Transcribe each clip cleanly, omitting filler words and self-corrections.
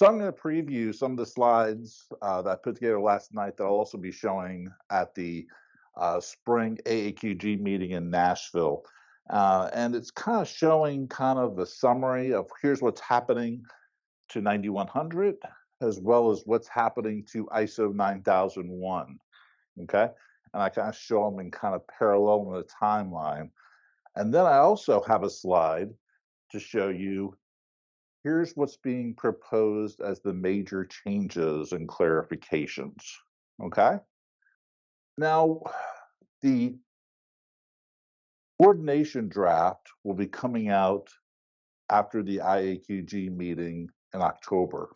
So I'm going to preview some of the slides that I put together last night that I'll also be showing at the spring AAQG meeting in Nashville. And it's kind of showing kind of a summary of here's what's happening to 9100 as well as what's happening to ISO 9001. Okay. And I kind of show them in kind of parallel in the timeline. And then I also have a slide to show you here's what's being proposed as the major changes and clarifications. Okay. Now, the coordination draft will be coming out after the IAQG meeting in October.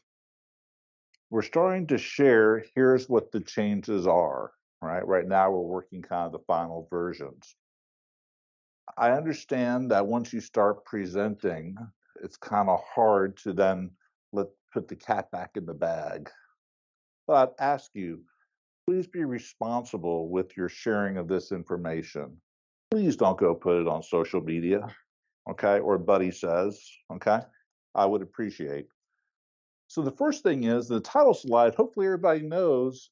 We're starting to share here's what the changes are, right? Right now, we're working kind of the final versions. I understand that once you start presenting, it's kind of hard to then put the cat back in the bag. But I'd ask you, please be responsible with your sharing of this information. Please don't go put it on social media, okay? Or Buddy says, okay? I would appreciate. So the first thing is the title slide, hopefully everybody knows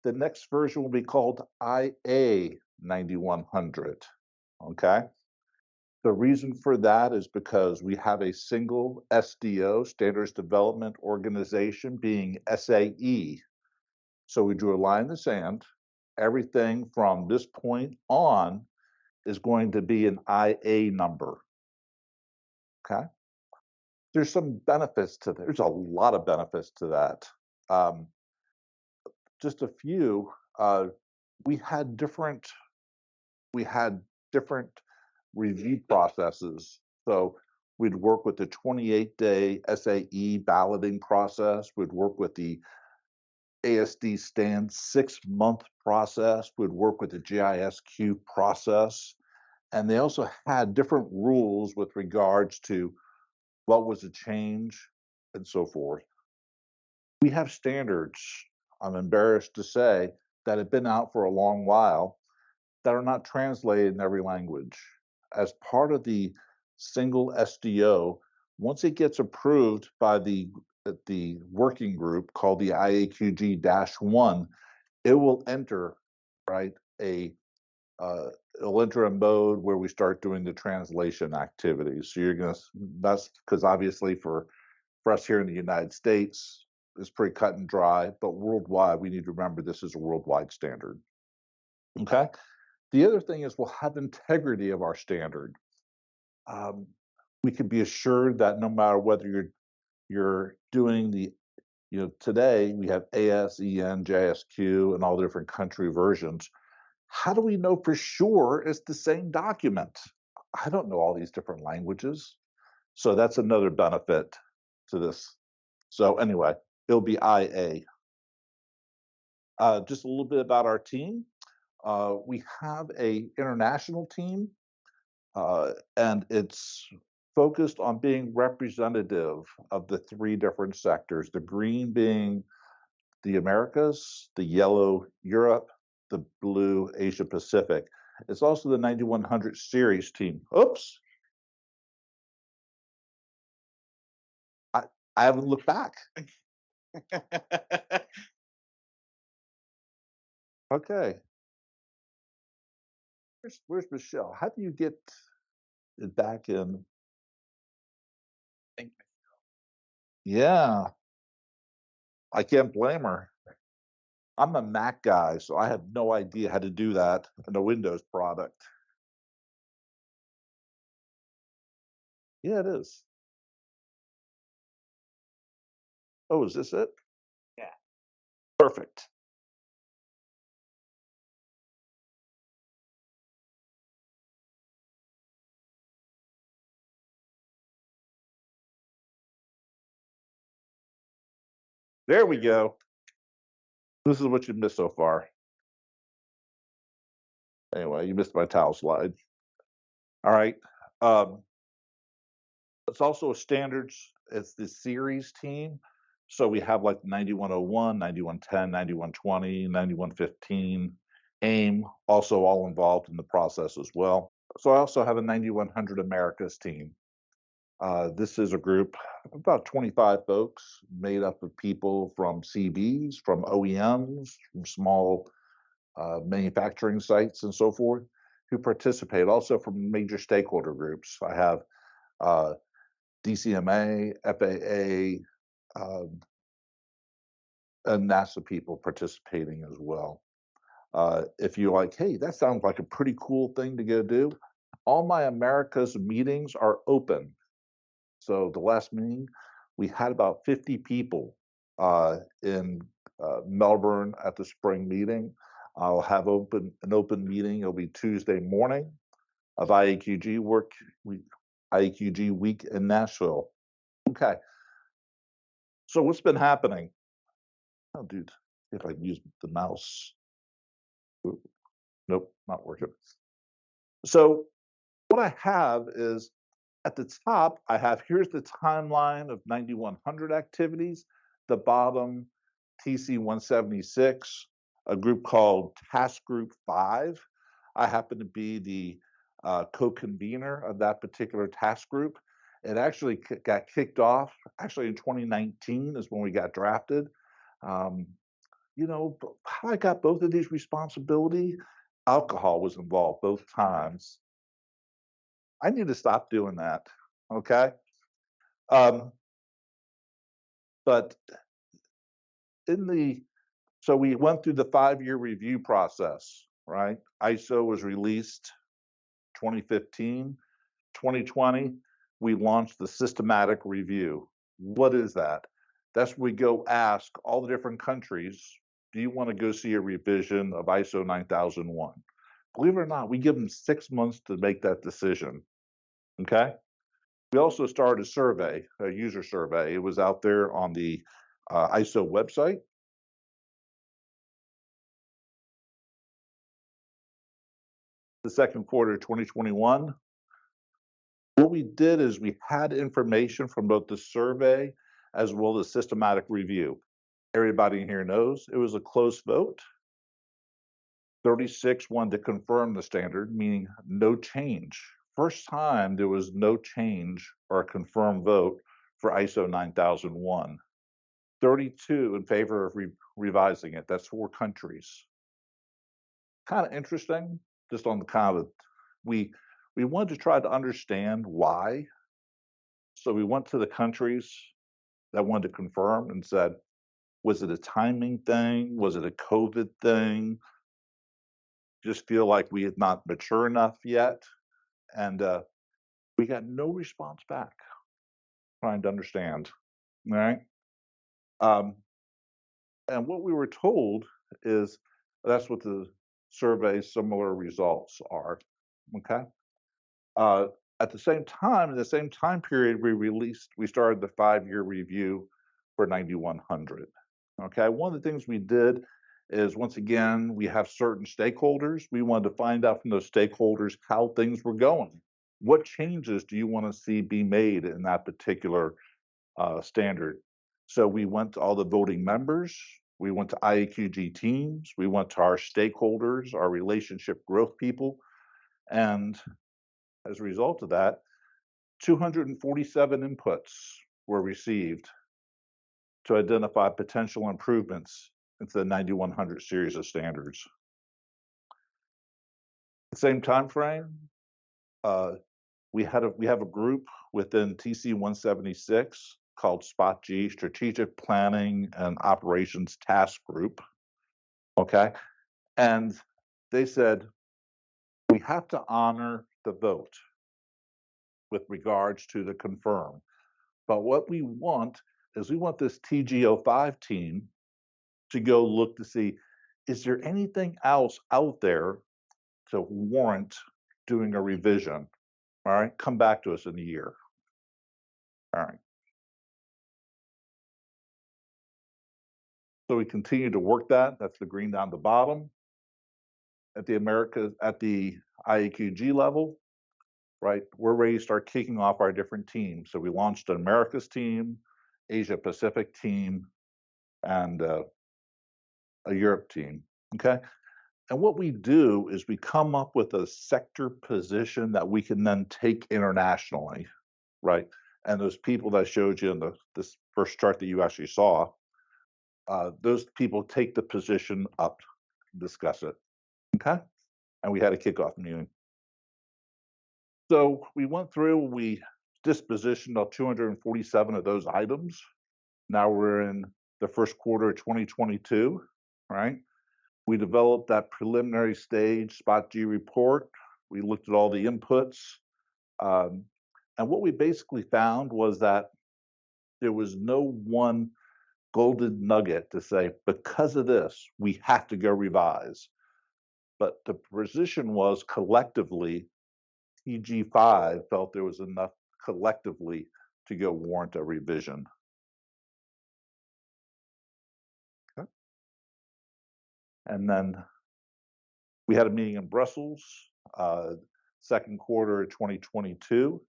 the next version will be called IA9100, okay? The reason for that is because we have a single SDO, Standards Development Organization, being SAE. So we drew a line in the sand. Everything from this point on is going to be an IA number. Okay. There's some benefits to that. There's a lot of benefits to that. Just a few. We had different review processes. So we'd work with the 28-day SAE balloting process. We'd work with the ASD stand 6-month process, would work with the GISQ process. And they also had different rules with regards to what was a change and so forth. We have standards, I'm embarrassed to say, that have been out for a long while that are not translated in every language. As part of the single SDO, once it gets approved by the working group called the IAQG-1, it will enter, right, it'll enter a mode where we start doing the translation activities. So you're gonna, that's because obviously for us here in the United States, it's pretty cut and dry, but worldwide, we need to remember this is a worldwide standard. Okay. The other thing is we'll have integrity of our standard. We can be assured that no matter whether you're doing the, today we have AS, EN, JSQ, and all different country versions. How do we know for sure it's the same document? I don't know all these different languages. So that's another benefit to this. So anyway, it'll be IA. Just a little bit about our team. We have an international team, and it's focused on being representative of the 3 different sectors, the green being the Americas, the yellow Europe, the blue Asia Pacific. It's also the 9100 series team. Oops. I haven't looked back. Okay. Where's Michelle? How do you get it back in? Yeah, I can't blame her. I'm a Mac guy, so I have no idea how to do that in a Windows product. Yeah, it is. Oh, is this it? Yeah. Perfect. There we go. This is what you missed so far. Anyway, you missed my towel slide. All right. It's also a standards, it's the series team. So we have like 9101, 9110, 9120, 9115, AIM, also all involved in the process as well. So I also have a 9100 Americas team. This is a group of about 25 folks made up of people from CBs, from OEMs, from small manufacturing sites and so forth who participate, also from major stakeholder groups. I have DCMA, FAA, and NASA people participating as well. If you're like, hey, that sounds like a pretty cool thing to go do, all my America's meetings are open. So the last meeting, we had about 50 people in Melbourne at the spring meeting. I'll have an open meeting. It'll be Tuesday morning of IAQG week in Nashville. Okay. So what's been happening? Oh, dude, if I can use the mouse. Ooh, nope, not working. So what I have is at the top, I have here's the timeline of 9100 activities. The bottom, TC 176, a group called Task Group 5. I happen to be the co-convener of that particular task group. It actually got kicked off, actually in 2019 is when we got drafted. You know, how I got both of these responsibility, alcohol was involved both times. I need to stop doing that, okay? But so we went through the 5-year review process, right? ISO was released 2015, 2020, we launched the systematic review. What is that? That's where we go ask all the different countries, do you want to go see a revision of ISO 9001? Believe it or not, we give them 6 months to make that decision, okay? We also started a survey, a user survey. It was out there on the ISO website. The second quarter of 2021. What we did is we had information from both the survey as well as systematic review. Everybody in here knows it was a close vote. 36 wanted to confirm the standard, meaning no change. First time there was no change or a confirmed vote for ISO 9001. 32 in favor of revising it. That's 4 countries. Kind of interesting, just on the kind of, we wanted to try to understand why. So we went to the countries that wanted to confirm and said, was it a timing thing? Was it a COVID thing? Just feel like we had not mature enough yet. And we got no response back, trying to understand, all right? And what we were told is that's what the survey's similar results are, okay? At the same time, in the same time period, we started the 5-year review for 9100, okay? One of the things we did is, once again, we have certain stakeholders. We wanted to find out from those stakeholders how things were going. What changes do you want to see be made in that particular standard? So we went to all the voting members, we went to IAQG teams, we went to our stakeholders, our relationship growth people, and as a result of that, 247 inputs were received to identify potential improvements into the 9100 series of standards. The same time frame, we have a group within TC 176 called SPOT-G, Strategic Planning and Operations Task Group, okay? And they said, we have to honor the vote with regards to the confirm. But what we want is we want this TG05 team to go look to see, is there anything else out there to warrant doing a revision? All right, come back to us in a year. All right. So we continue to work that. That's the green down the bottom. At the IAQG level, right, we're ready to start kicking off our different teams. So we launched an Americas team, Asia Pacific team, and a Europe team, okay? And what we do is we come up with a sector position that we can then take internationally, right? And those people that I showed you in this first chart that you actually saw, those people take the position up, discuss it. Okay? And we had a kickoff meeting. So we went through, we dispositioned of 247 of those items. Now we're in the first quarter of 2022, right? We developed that preliminary stage spot G report. We looked at all the inputs. And what we basically found was that there was no one golden nugget to say, because of this, we have to go revise. But the position was collectively, TG5 felt there was enough collectively to go warrant a revision. Okay. And then we had a meeting in Brussels, second quarter of 2022,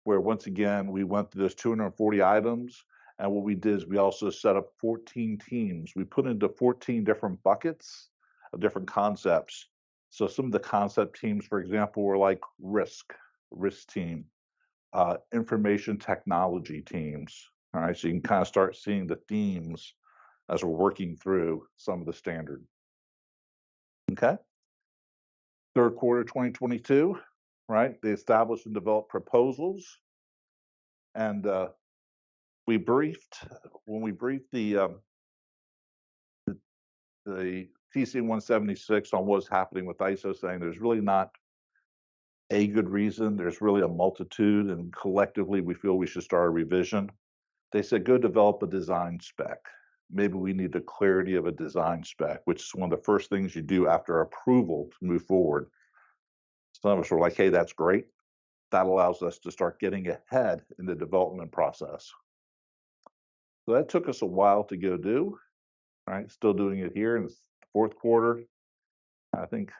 where once again, we went through those 240 items. And what we did is we also set up 14 teams. We put into 14 different buckets of different concepts. So some of the concept teams, for example, were like risk team, information technology teams. All right, so you can kind of start seeing the themes as we're working through some of the standard. Okay. Third quarter 2022, right? They established and developed proposals. And we briefed, when we briefed the TC 176 on what's happening with ISO, saying there's really not a good reason, there's really a multitude, and collectively we feel we should start a revision. They said, go develop a design spec. Maybe we need the clarity of a design spec, which is one of the first things you do after approval to move forward. Some of us were like, hey, that's great. That allows us to start getting ahead in the development process. So that took us a while to go do, right? Still doing it here in the fourth quarter. I think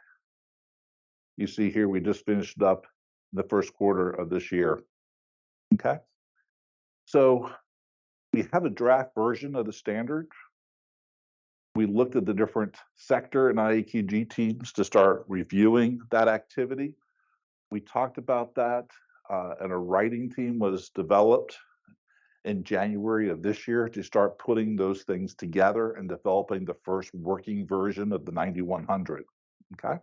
you see here, we just finished up the first quarter of this year. Okay. So we have a draft version of the standard. We looked at the different sector and IAQG teams to start reviewing that activity. We talked about that, and a writing team was developed in January of this year to start putting those things together and developing the first working version of the 9100. Okay.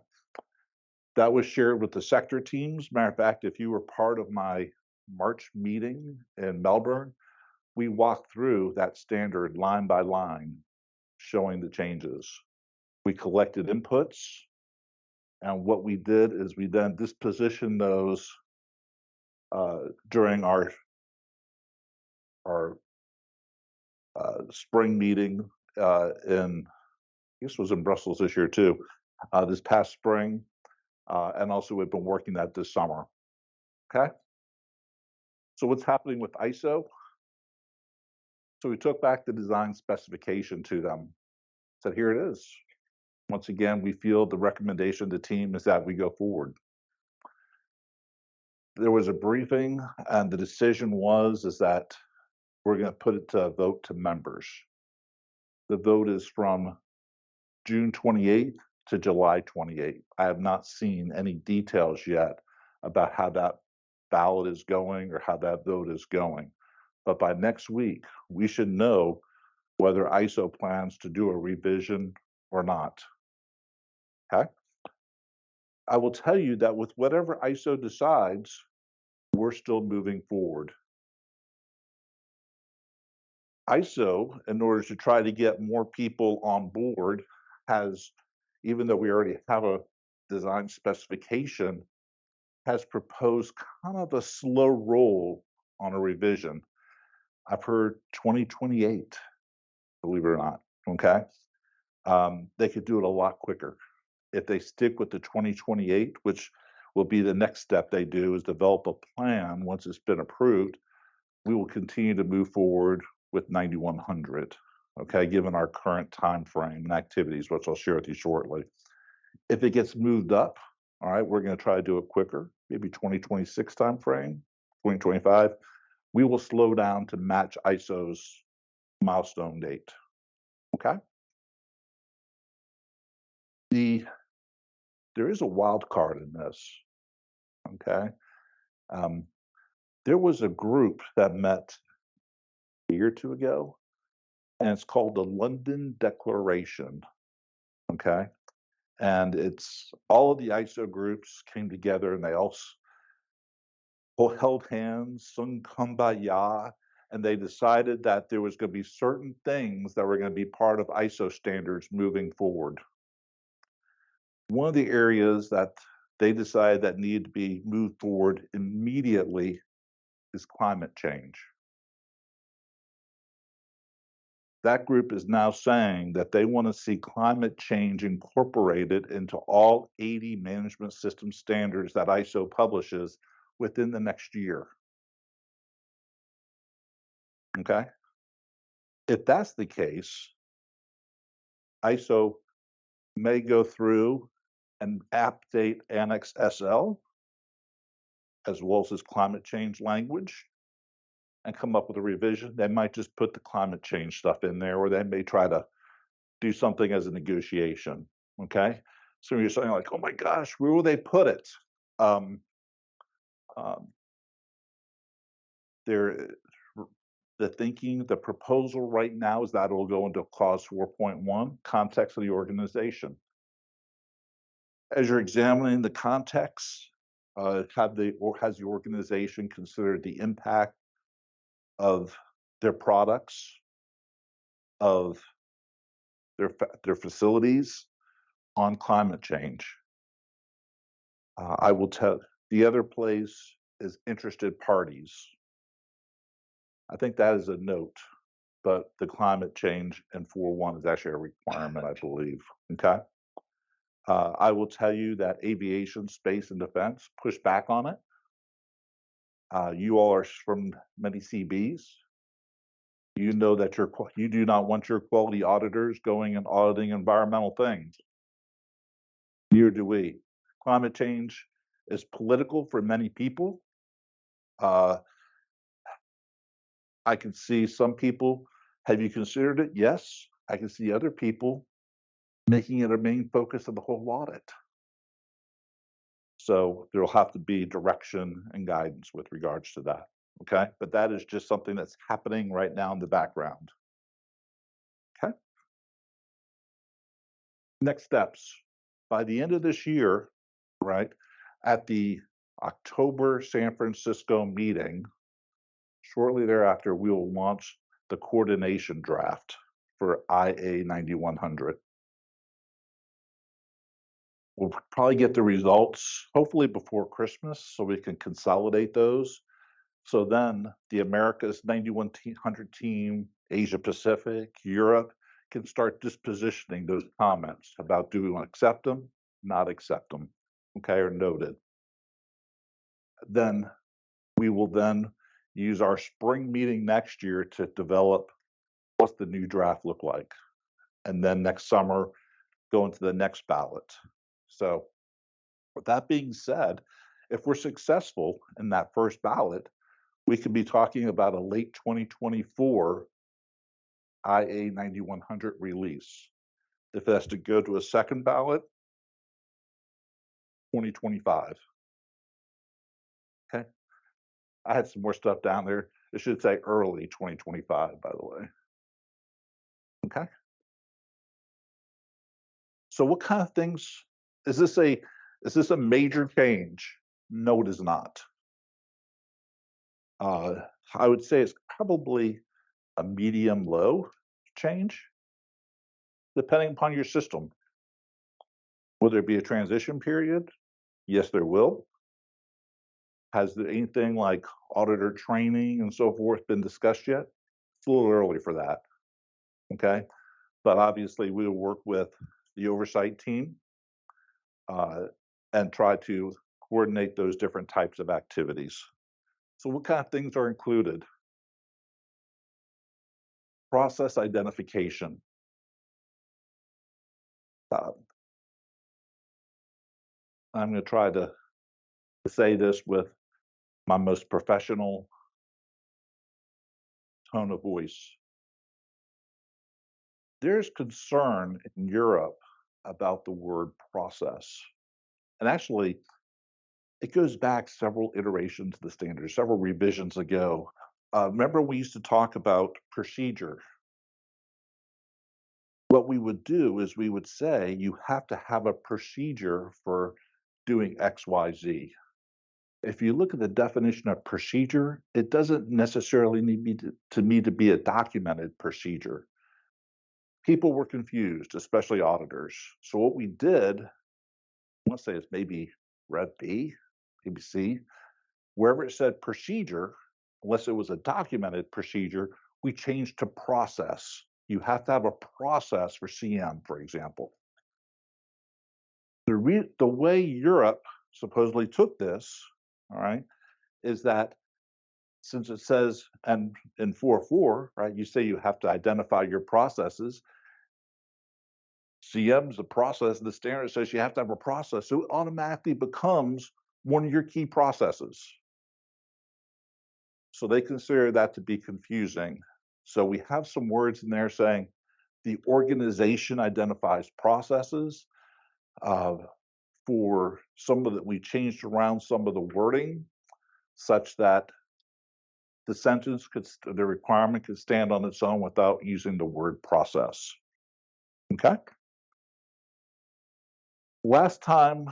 That was shared with the sector teams. Matter of fact, if you were part of my March meeting in Melbourne, we walked through that standard line by line, showing the changes. We collected inputs, and what we did is we then dispositioned those during our spring meeting in, I guess it was in Brussels this year too, this past spring, and also we've been working that this summer. Okay. So what's happening with ISO? So we took back the design specification to them, said, here it is. Once again, we feel the recommendation of the team is that we go forward. There was a briefing, and the decision is that we're going to put it to a vote to members. The vote is from June 28th to July 28th. I have not seen any details yet about how that ballot is going or how that vote is going. But by next week, we should know whether ISO plans to do a revision or not. Okay? I will tell you that with whatever ISO decides, we're still moving forward. ISO, in order to try to get more people on board, has, even though we already have a design specification, has proposed kind of a slow roll on a revision. I've heard 2028, believe it or not, okay? They could do it a lot quicker. If they stick with the 2028, which will be the next step they do, is develop a plan once it's been approved, we will continue to move forward with 9100, okay, given our current time frame and activities, which I'll share with you shortly. If it gets moved up, all right, we're going to try to do it quicker, maybe 2026 time frame, 2025. We will slow down to match ISO's milestone date, okay? There is a wild card in this, okay? There was a group that met a year or two ago, and it's called the London Declaration. Okay. And it's all of the ISO groups came together and they all held hands, sung kumbaya, and they decided that there was going to be certain things that were going to be part of ISO standards moving forward. One of the areas that they decided that needed to be moved forward immediately is climate change. That group is now saying that they want to see climate change incorporated into all 80 management system standards that ISO publishes within the next year. Okay? If that's the case, ISO may go through and update Annex SL as well as this climate change language and come up with a revision. They might just put the climate change stuff in there, or they may try to do something as a negotiation. Okay, so you're saying like, oh my gosh, where will they put it? Um, um, they're the thinking, the proposal right now is that it'll go into clause 4.1, context of the organization. As you're examining the context, has the organization considered the impact of their products, of their facilities on climate change? I will tell the other place is interested parties. I think that is a note, but the climate change in 4.1 is actually a requirement, I believe. Okay. I will tell you that aviation, space, and defense push back on it. You all are from many CBs. You know that you do not want your quality auditors going and auditing environmental things. Neither do we. Climate change is political for many people. Uh, I can see some people, have you considered it? Yes. I can see other people making it a main focus of the whole audit. So there'll have to be direction and guidance with regards to that. Okay. But that is just something that's happening right now in the background. Okay. Next steps. By the end of this year, right, at the October San Francisco meeting, shortly thereafter, we will launch the coordination draft for IA9100. We'll probably get the results hopefully before Christmas so we can consolidate those. So then the Americas 9100 team, Asia Pacific, Europe can start dispositioning those comments about do we want to accept them, not accept them, okay, or noted. Then we will then use our spring meeting next year to develop what's the new draft look like. And then next summer, go into the next ballot. So with that being said, if we're successful in that first ballot, we could be talking about a late 2024 IA9100 release. If it has to go to a second ballot, 2025. Okay. I had some more stuff down there. It should say early 2025, by the way. Okay. So what kind of things is this a major change? No, it is not. I would say it's probably a medium low change, depending upon your system. Will there be a transition period? Yes, there will. Has there anything like auditor training and so forth been discussed yet? It's a little early for that. Okay. But obviously, we will work with the oversight team and try to coordinate those different types of activities. So, what kind of things are included? Process identification. I'm going to try to say this with my most professional tone of voice. There's concern in Europe about the word process. And actually, It goes back several iterations of the standard, several revisions ago. Remember we used to talk about procedure. What we would do is we would say you have to have a procedure for doing X, Y, Z. If you look at the definition of procedure, it doesn't necessarily need to be a documented procedure. People were confused, especially auditors. So what we did, I want to say it's maybe Red B, maybe C, wherever it said procedure, unless it was a documented procedure, we changed to process. You have to have a process for CM, for example. The way Europe supposedly took this, all right, is that since it says, and in 4.4, right, you say you have to identify your processes. CM is a process, the standard says you have to have a process, so it automatically becomes one of your key processes. So they consider that to be confusing. So we have some words in there saying the organization identifies processes. For some of that, we changed around some of the wording such that the requirement could stand on its own without using the word process. Okay. Last time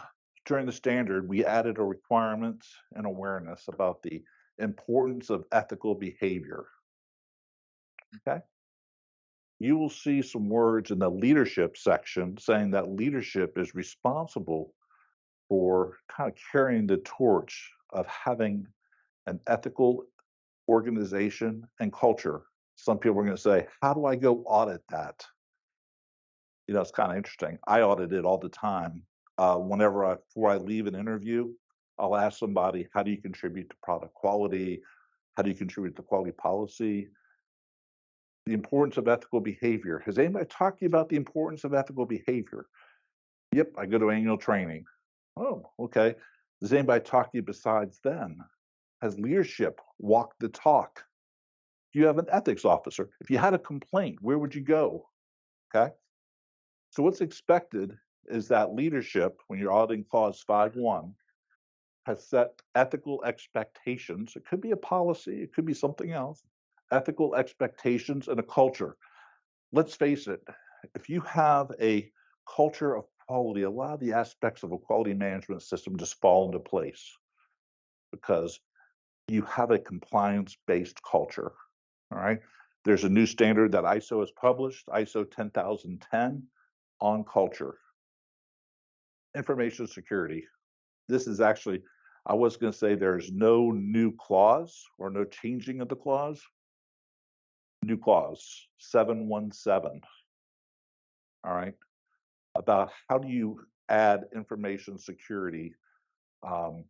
during the standard, we added a requirement and awareness about the importance of ethical behavior. Okay. You will see some words in the leadership section saying that leadership is responsible for kind of carrying the torch of having an ethical organization and culture. Some people are going to say, how do I go audit that? You know, it's kind of interesting. I audit it all the time. Before I leave an interview, I'll ask somebody, how do you contribute to product quality? How do you contribute to quality policy? The importance of ethical behavior. Has anybody talked to you about the importance of ethical behavior? Yep, I go to annual training. Oh, okay. Does anybody talk to you besides then? Has leadership walked the talk? Do you have an ethics officer? If you had a complaint, where would you go? Okay. So what's expected is that leadership, when you're auditing clause 5.1, has set ethical expectations. It could be a policy, it could be something else. Ethical expectations and a culture. Let's face it, if you have a culture of quality, a lot of the aspects of a quality management system just fall into place because you have a compliance-based culture. All right. There's a new standard that ISO has published, ISO 10010, on culture. Information security. This is actually, I was going to say there's no new clause or no changing of the clause. New clause 717. All right. About how do you add information security and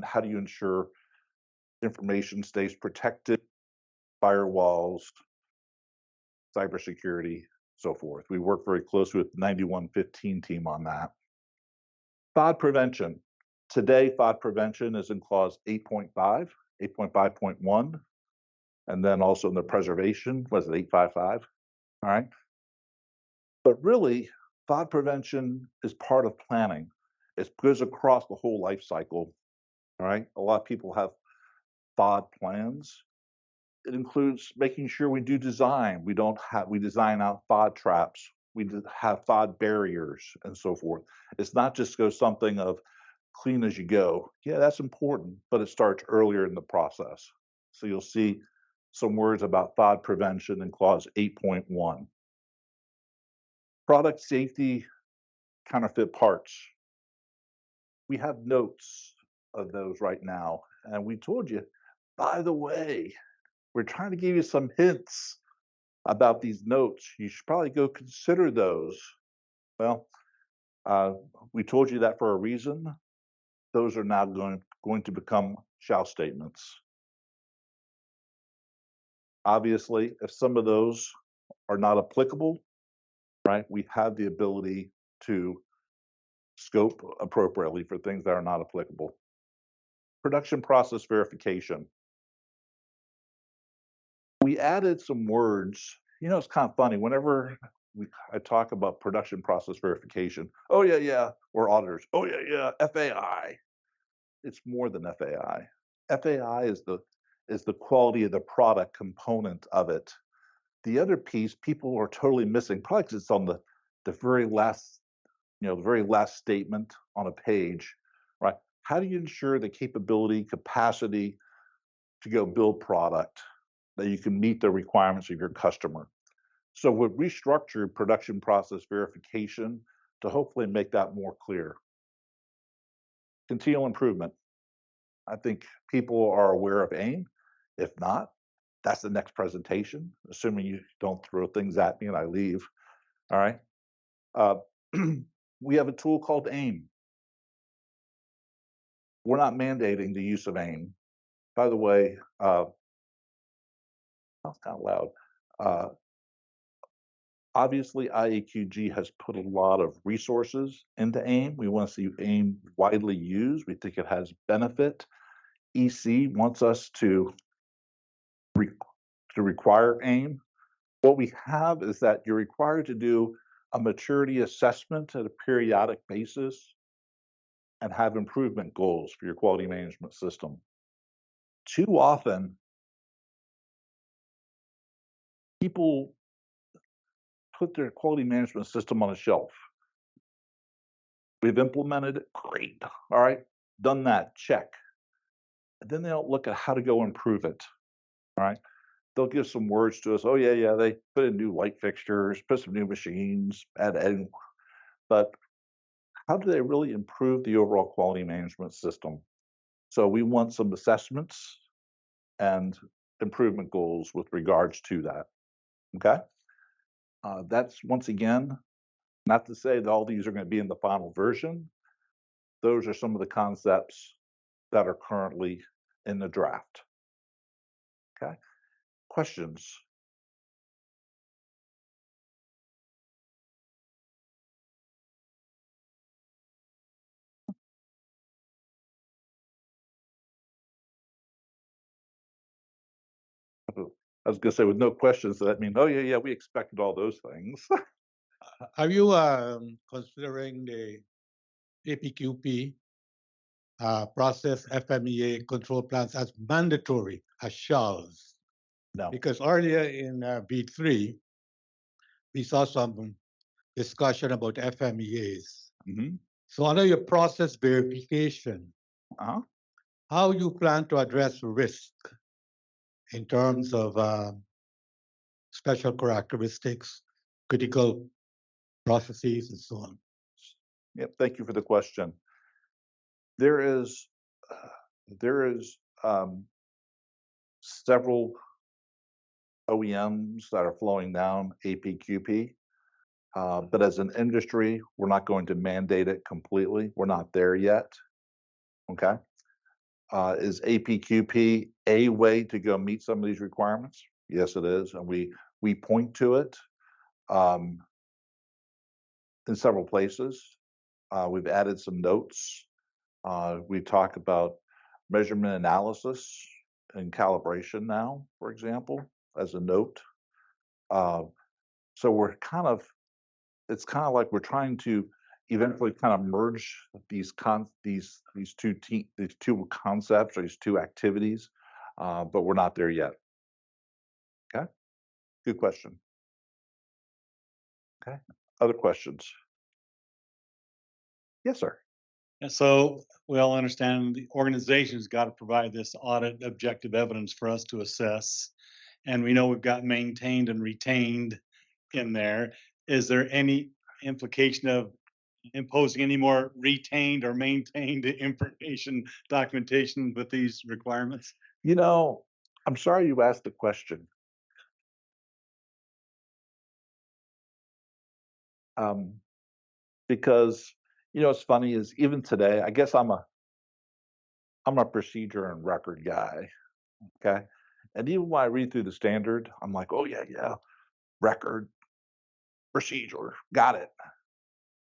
how do you ensure information stays protected, firewalls, cybersecurity, so forth. We work very closely with the 9115 team on that. FOD prevention. Today, FOD prevention is in clause 8.5, 8.5.1, and then also in the preservation, was it 855? All right. But really, FOD prevention is part of planning. It goes across the whole life cycle. All right. A lot of people have FOD plans. It includes making sure we do design. We design out FOD traps. We have FOD barriers and so forth. It's not just go something of clean as you go. Yeah, that's important, but it starts earlier in the process. So you'll see some words about FOD prevention in clause 8.1. Product safety, counterfeit parts. We have notes of those right now. And we told you, by the way, we're trying to give you some hints about these notes. You should probably go consider those. Well, we told you that for a reason. Those are now going to become shall statements. Obviously, if some of those are not applicable, right, we have the ability to scope appropriately for things that are not applicable. Production process verification. We added some words. You know, it's kind of funny. Whenever I talk about production process verification, oh, yeah, yeah, or auditors, oh, yeah, yeah, FAI. it's more than FAI. FAI is the quality of the product component of it. The other piece people are totally missing, probably because it's on the very last, the very last statement on a page, right? How do you ensure the capability, capacity to go build product that you can meet the requirements of your customer? So we restructured production process verification to hopefully make that more clear. Continual improvement. I think people are aware of AIM. If not, that's the next presentation, assuming you don't throw things at me and I leave. All right. We have a tool called AIM. We're not mandating the use of AIM. By the way, that's kind of loud. Obviously, IAQG has put a lot of resources into AIM. We want to see AIM widely used. We think it has benefit. EC wants us to require AIM. What we have is that you're required to do a maturity assessment at a periodic basis and have improvement goals for your quality management system. Too often, people put their quality management system on a shelf. We've implemented it, great. All right, done that, check. And then they don't look at how to go improve it. All right, they'll give some words to us. Oh yeah, they put in new light fixtures, put some new machines, add, but how do they really improve the overall quality management system? So we want some assessments and improvement goals with regards to that. Okay, that's once again not to say that all these are going to be in the final version. Those are some of the concepts that are currently in the draft. Okay, questions? I was going to say, with no questions, that means, oh yeah, we expected all those things. Are you considering the APQP process FMEA control plans as mandatory, as shalls? No. Because earlier in B3, we saw some discussion about FMEAs. Mm-hmm. So under your process verification, Uh-huh. how you plan to address risk in terms of special characteristics, critical processes, and so on? Yep, thank you for the question. There is several OEMs that are flowing down APQP, but as an industry, we're not going to mandate it completely. We're not there yet. Okay. Is APQP a way to go meet some of these requirements? Yes, it is, and we point to it in several places. We've added some notes. We talk about measurement analysis and calibration now, for example, as a note. So we're it's kind of like we're trying to eventually kind of merge these two concepts or these two activities, but we're not there yet. Okay, good question. Okay, other questions? Yes, sir. And so we all understand the organization's got to provide this audit objective evidence for us to assess. And we know we've got maintained and retained in there. Is there any implication of imposing any more retained or maintained information documentation with these requirements? I'm sorry you asked the question. Because what's funny is even today, I guess I'm a procedure and record guy. Okay. And even when I read through the standard, I'm like, oh yeah, record, procedure, got it.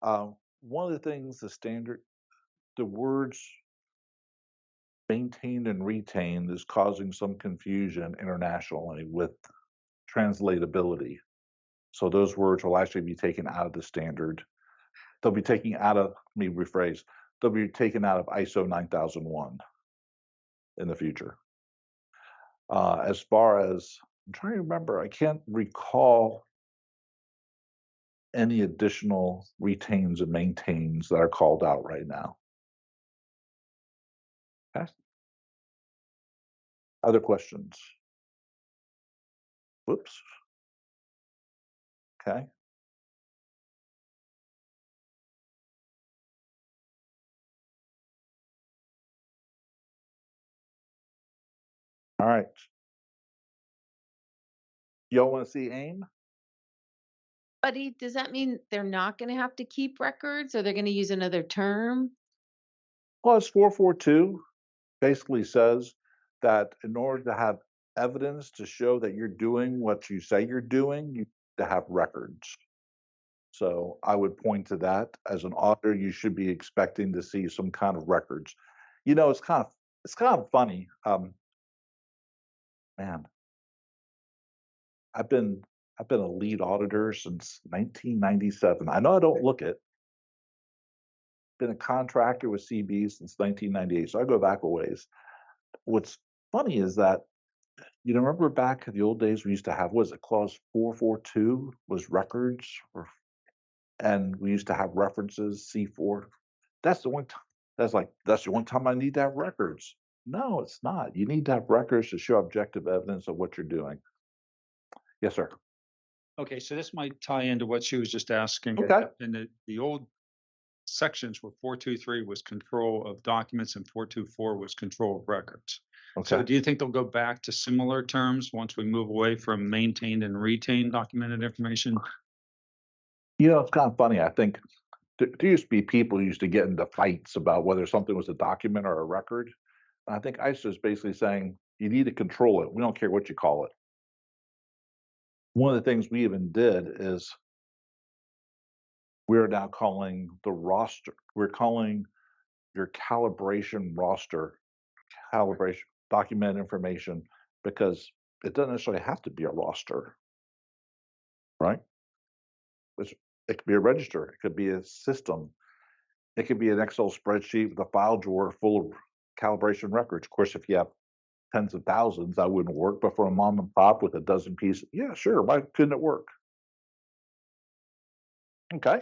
One of the things, the words maintained and retained is causing some confusion internationally with translatability. So those words will actually be taken out of the standard. They'll be taken out of, let me rephrase, they'll be taken out of ISO 9001 in the future. As far as, I'm trying to remember, I can't recall any additional retains and maintains that are called out right now. Okay. Other questions? Whoops. Okay. All right. Y'all want to see AIM? Buddy, does that mean they're not gonna have to keep records, or they're gonna use another term? Plus 442 basically says that in order to have evidence to show that you're doing what you say you're doing, you need to have records. So I would point to that. As an auditor, you should be expecting to see some kind of records. You know, it's kind of funny. Man, I've been a lead auditor since 1997. I know I don't look it. Been a contractor with CB since 1998, so I go back a ways. What's funny is that, you know, remember back in the old days we used to have, was it clause 442 was records, and we used to have references C4. That's the one time. That's the one time I need to have records. No, it's not. You need to have records to show objective evidence of what you're doing. Yes, sir. Okay, so this might tie into what she was just asking. Okay. In the old sections where 423 was control of documents and 424 was control of records. Okay. So do you think they'll go back to similar terms once we move away from maintained and retained documented information? You know, it's kind of funny. I think there used to be people who used to get into fights about whether something was a document or a record. And I think ISO is basically saying you need to control it. We don't care what you call it. One of the things we even did is we're now calling the roster, we're calling your calibration roster, calibration document information, because it doesn't necessarily have to be a roster, right? It could be a register, it could be a system, it could be an Excel spreadsheet with a file drawer full of calibration records. Of course, if you have tens of thousands, that wouldn't work, but for a mom and pop with a dozen pieces, yeah, sure, why couldn't it work? Okay.